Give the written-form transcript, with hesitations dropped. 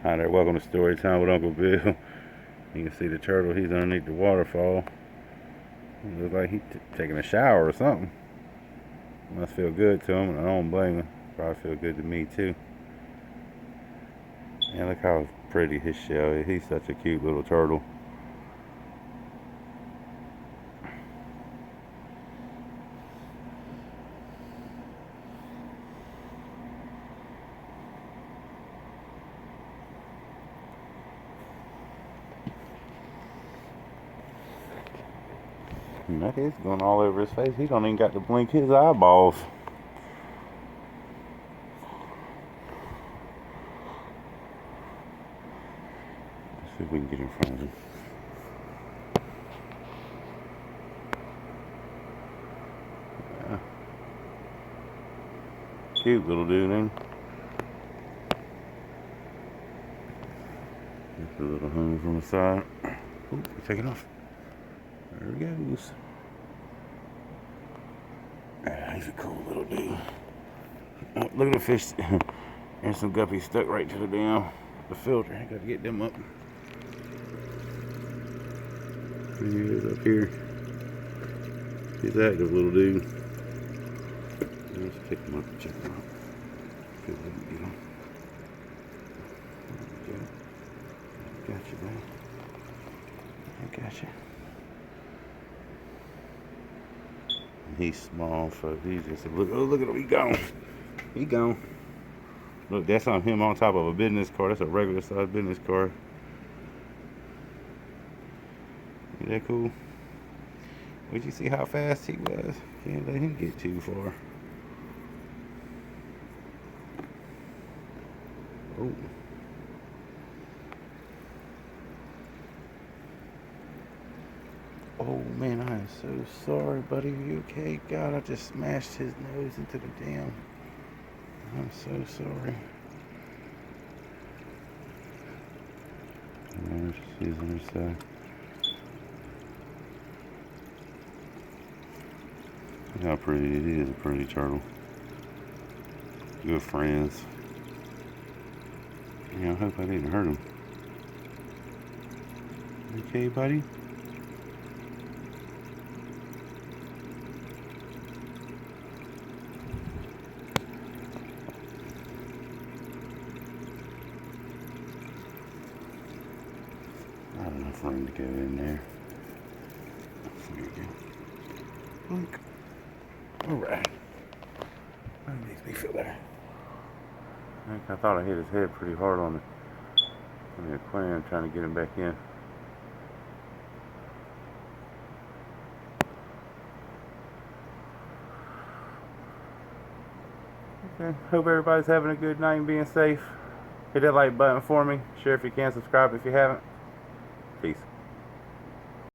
Hi there, welcome to Story Time with Uncle Bill. You can see the turtle, he's underneath the waterfall. It looks like he's taking a shower or something. Must feel good to him, and I don't blame him. Probably feel good to me too. Yeah, look how pretty his shell is. He's such a cute little turtle. And that is going all over his face. He don't even got to blink his eyeballs. Let's see if we can get in front of him. Yeah. Cute little dude, ain't he? Just a little home from the side. Ooh, we're taking off. There he goes. Ah, he's a cool little dude. Oh, look at the fish. There's some guppies stuck right to the filter. I gotta get them up. There he is up here. He's an active little dude. Let's pick him up and check him out. See if we can get him. There we go. Got you, man. I got you. He's small, folks. He's just look. Oh, look at him. He gone. He gone. Look, that's on him on top of a business car. That's a regular size business car. Isn't that cool? Would you see how fast he was? Can't let him get too far. Oh. Oh man, I am so sorry, buddy. Are you okay? God, I just smashed his nose into the dam. I'm so sorry. She's on her side. Look how pretty it is, a pretty turtle. Good friends. Yeah, I hope I didn't hurt him. Okay, buddy? I don't know if room to go in there. There you go. Look. Alright. That makes me feel better. I thought I hit his head pretty hard on the aquarium trying to get him back in. Okay. Hope everybody's having a good night and being safe. Hit that like button for me. Share if you can. Subscribe if you haven't. Peace.